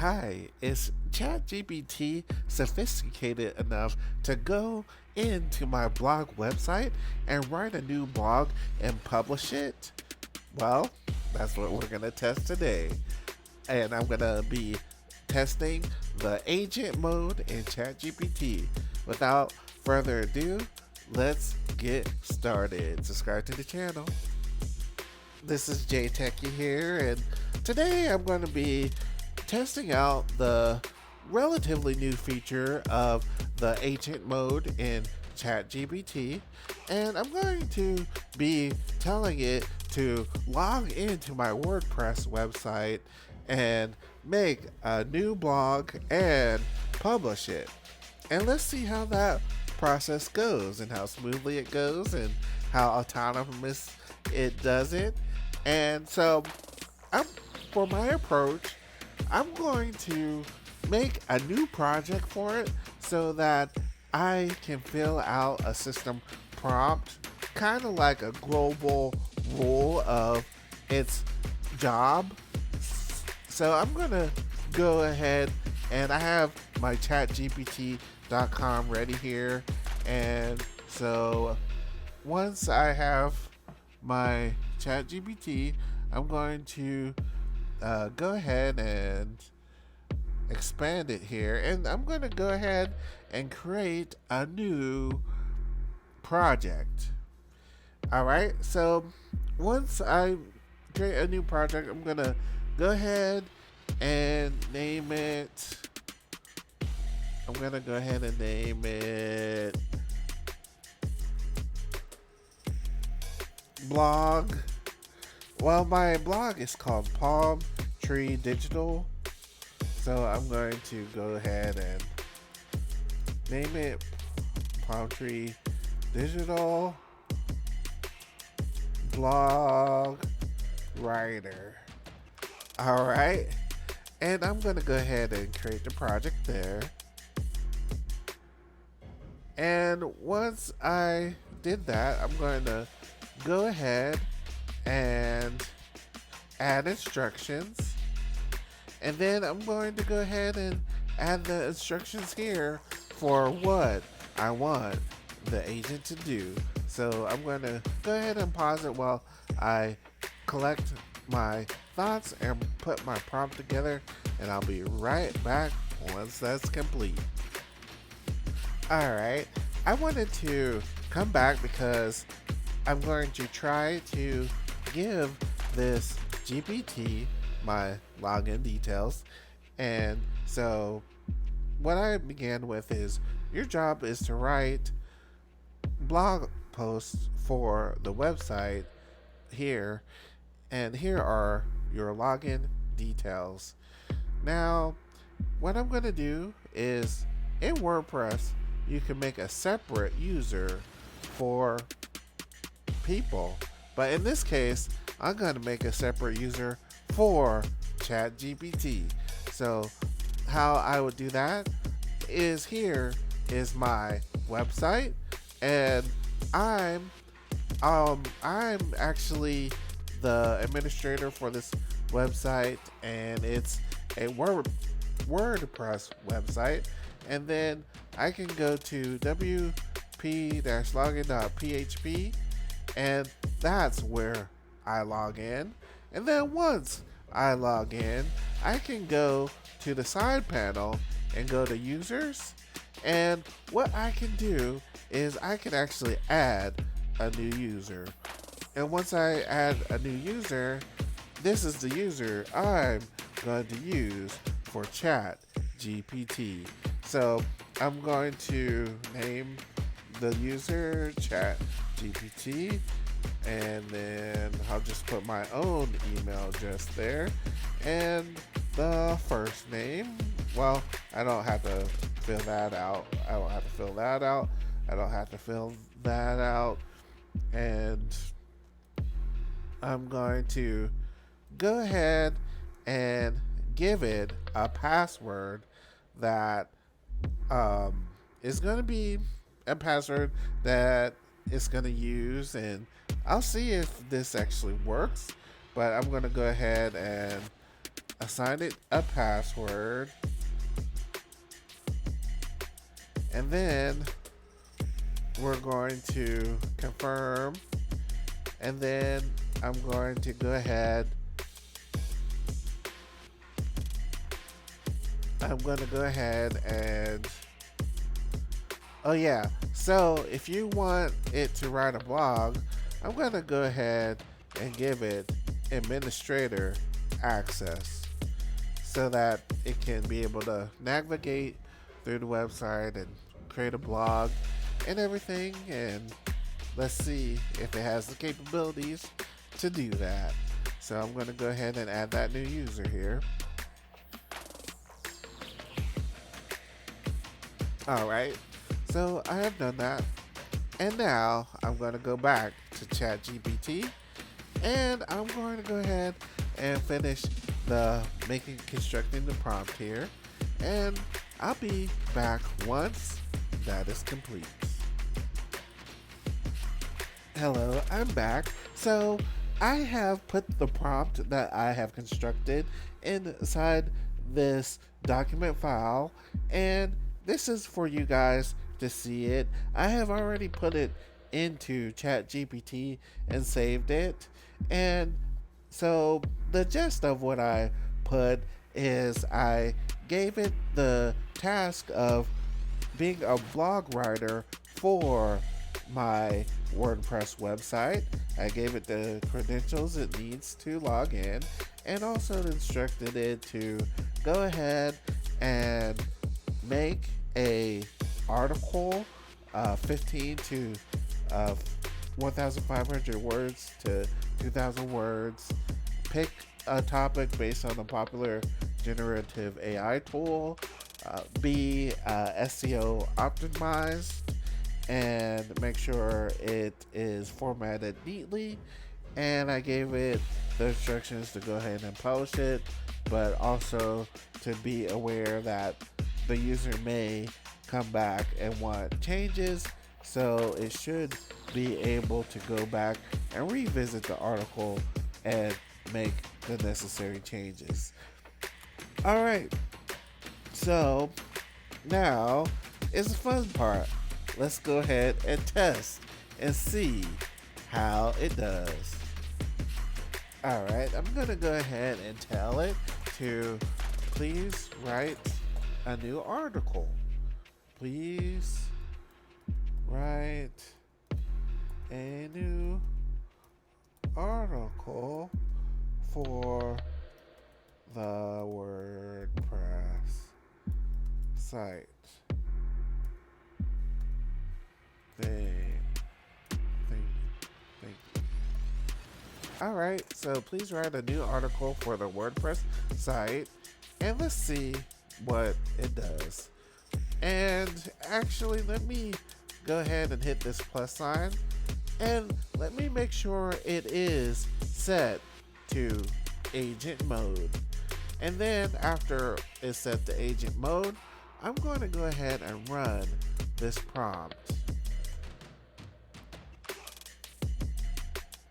Hi, is ChatGPT sophisticated enough to go into my blog website and write a new blog and publish it? Well, that's what we're going to test today. And I'm going to be testing the agent mode in ChatGPT. Without further ado, let's get started. Subscribe to the channel. This is Jay Techie here, and today I'm going to be testing out the relatively new feature of the agent mode in ChatGPT, and I'm going to be telling it to log into my WordPress website and make a new blog and publish it. And let's see how that process goes and how smoothly it goes and how autonomous it does it. And so I'm, for my approach, I'm going to make a new project for it so that I can fill out a system prompt, kind of like a global rule of its job. So I'm going to go ahead, and I have my chatgpt.com ready here. And so once I have my ChatGPT, I'm going to go ahead and expand it here, and I'm going to go ahead and create a new project. All right, so once I create a new project, I'm going to go ahead and name it. I'm going to go ahead and name it blog. Well, my blog is called Palm Tree Digital, so I'm going to go ahead and name it Palm Tree Digital Blog Writer. All right, and I'm going to go ahead and create the project there. And once I did that, I'm going to go ahead and add instructions, and then I'm going to go ahead and add the instructions here for what I want the agent to do. So I'm going to go ahead and pause it while I collect my thoughts and put my prompt together, and I'll be right back once that's complete. Alright, I wanted to come back because I'm going to try to give this GPT my login details. And so what I began with is, your job is to write blog posts for the website here, and here are your login details. Now, what I'm going to do is, in WordPress, you can make a separate user for people, but in this case I'm going to make a separate user for ChatGPT. So how I would do that is, here is my website, and I'm actually the administrator for this website, and it's a WordPress website. And then I can go to wp-login.php, and that's where I log in. And then once I log in, I can go to the side panel and go to users. And what I can do is I can actually add a new user. And once I add a new user, this is the user I'm going to use for ChatGPT. So I'm going to name the user ChatGPT, and then I'll just put my own email address there, and the first name, well, I don't have to fill that out. I don't have to fill that out. I don't have to fill that out. And I'm going to go ahead and give it a password that is going to be a password that it's going to use, and I'll see if this actually works. But I'm going to go ahead and assign it a password, and then we're going to confirm, and then I'm going to go ahead. And oh yeah, so if you want it to write a blog, I'm going to go ahead and give it administrator access so that it can be able to navigate through the website and create a blog and everything. And let's see if it has the capabilities to do that. So I'm going to go ahead and add that new user here. Alright, so I have done that. And now I'm going to go back to ChatGPT, and I'm going to go ahead and finish constructing the prompt here. And I'll be back once that is complete. Hello, I'm back. So I have put the prompt that I have constructed inside this document file, and this is for you guys to see it. I have already put it into ChatGPT and saved it. And so the gist of what I put is I gave it the task of being a blog writer for my WordPress website. I gave it the credentials it needs to log in, and also instructed it to go ahead and make a article 15 to 1,500 words to 2,000 words. Pick a topic based on a popular generative AI tool. Be SEO optimized, and make sure it is formatted neatly. And I gave it the instructions to go ahead and publish it, but also to be aware that the user may come back and want changes, so it should be able to go back and revisit the article and make the necessary changes. Alright, so now is the fun part. Let's go ahead and test and see how it does. Alright, I'm going to go ahead and tell it to please write a new article. Please write a new article for the WordPress site. Thank you. Alright, so please write a new article for the WordPress site, and let's see what it does. And actually, let me go ahead and hit this plus sign, and let me make sure it is set to agent mode. And then after it's set to agent mode, I'm going to go ahead and run this prompt.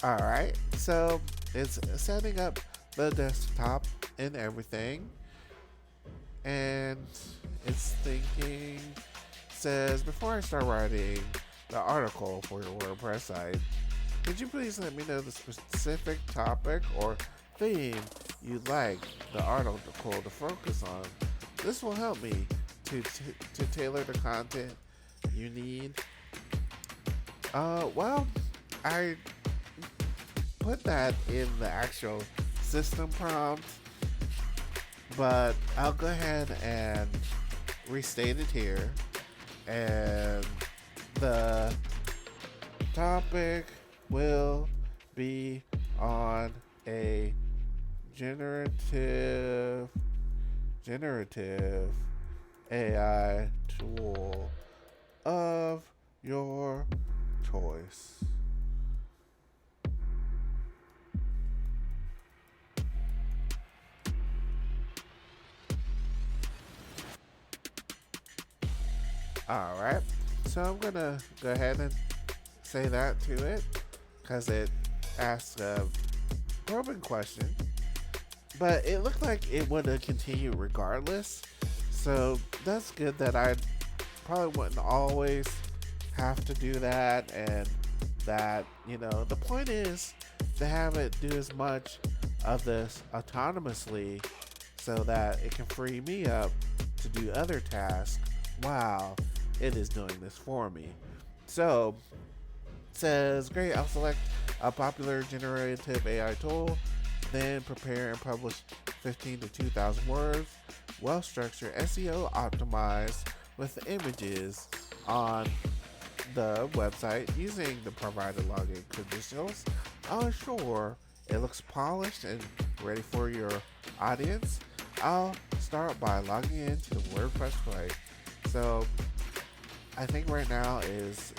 Alright, so it's setting up the desktop and everything. And it's thinking, says, before I start writing the article for your WordPress site, could you please let me know the specific topic or theme you'd like the article to focus on? This will help me to tailor the content you need. Well, I put that in the actual system prompt, but I'll go ahead and restate it here. And the topic will be on a generative AI tool of your choice. Alright, so I'm gonna go ahead and say that to it because it asks a probing question. but it looked like it would have continued regardless. So that's good that I probably wouldn't always have to do that, and that, the point is to have it do as much of this autonomously so that it can free me up to do other tasks while it is doing this for me. So it says, great, I'll select a popular generative AI tool, then prepare and publish 15 to 2,000 words, well structured, SEO optimized with images on the website using the provided login credentials. I'll ensure it looks polished and ready for your audience. I'll start by logging into the WordPress site. So I think right now is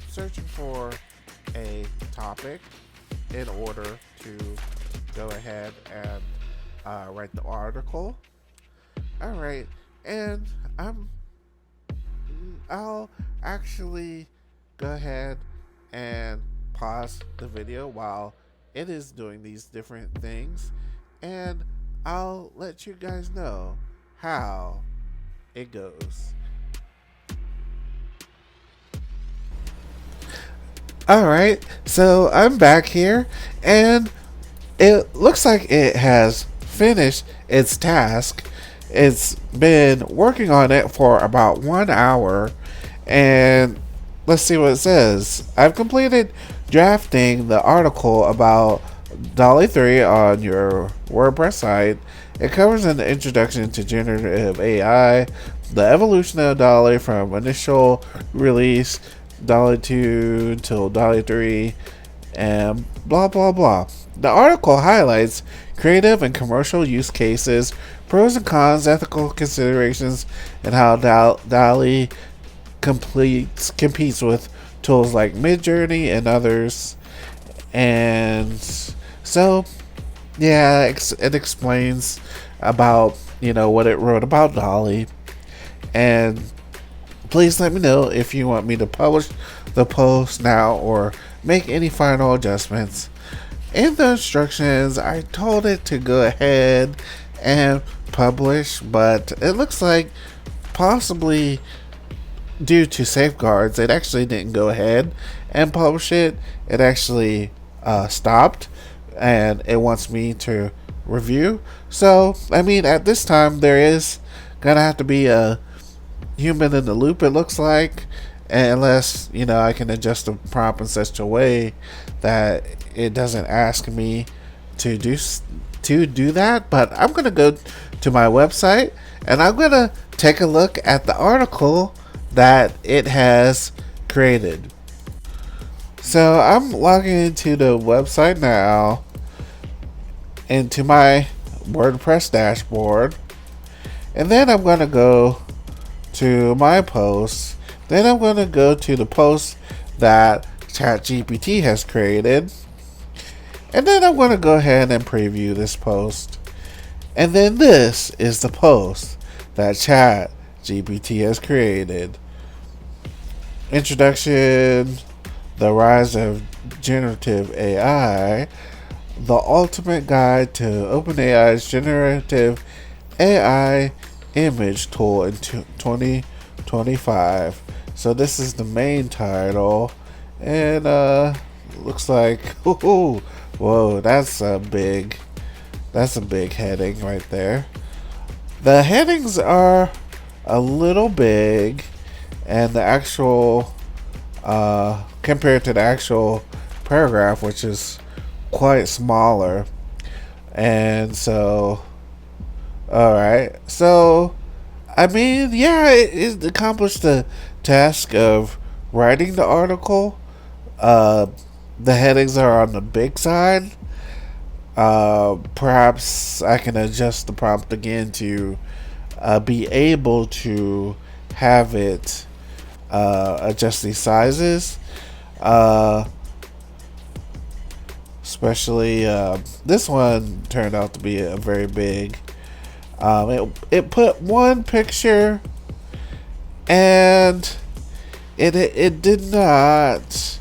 searching for a topic in order to go ahead and write the article. All right, and I'll actually go ahead and pause the video while it is doing these different things, and I'll let you guys know how it goes. Alright, so I'm back here, and it looks like it has finished its task. It's been working on it for about 1 hour, and let's see what it says. I've completed drafting the article about Dolly 3 on your WordPress site. It covers an introduction to generative AI, the evolution of Dolly from initial release Dolly 2 till Dolly 3, and blah blah blah. The article highlights creative and commercial use cases, pros and cons, ethical considerations, and how Dolly competes with tools like Midjourney and others. And so, yeah, it explains about what it wrote about Dolly. And please let me know if you want me to publish the post now or make any final adjustments. In the instructions, I told it to go ahead and publish, but it looks like possibly due to safeguards, it actually didn't go ahead and publish it. It actually stopped, and it wants me to review. So, I mean, at this time, there is gonna have to be a human in the loop, it looks like, unless I can adjust the prompt in such a way that it doesn't ask me to do that. But I'm gonna go to my website and I'm gonna take a look at the article that it has created. So I'm logging into the website now, into my WordPress dashboard, and then I'm gonna go to my posts. Then I'm going to go to the post that ChatGPT has created. And then I'm going to go ahead and preview this post. And then this is the post that ChatGPT has created. Introduction, the rise of generative AI, the ultimate guide to OpenAI's generative AI image tool in 2025. So this is the main title, and looks like whoa, that's a big heading right there. The headings are a little big, and the actual compared to the actual paragraph, which is quite smaller. And so, alright, so I mean, yeah, it accomplished the task of writing the article. The headings are on the big side. Perhaps I can adjust the prompt again to be able to have it adjust these sizes. Especially this one turned out to be a very big. It put one picture, and it did not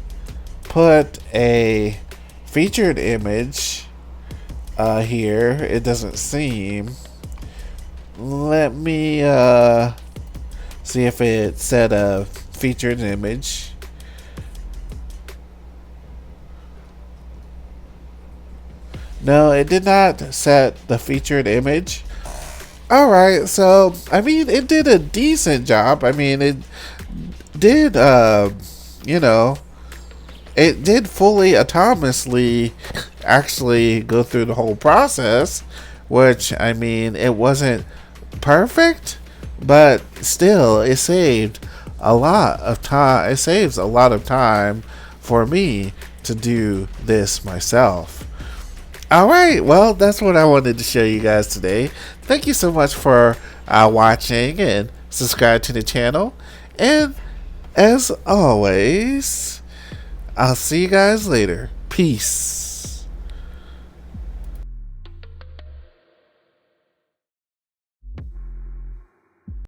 put a featured image. here. It doesn't seem. Let me see if it said a featured image. No, it did not set the featured image. Alright, so, I mean, it did a decent job. I mean, it did, you know, it did fully autonomously actually go through the whole process, which, I mean, it wasn't perfect, but still, it saved a lot of time. It saves a lot of time for me to do this myself. Alright, well, that's what I wanted to show you guys today. Thank you so much for watching and subscribe to the channel. And as always, I'll see you guys later. Peace.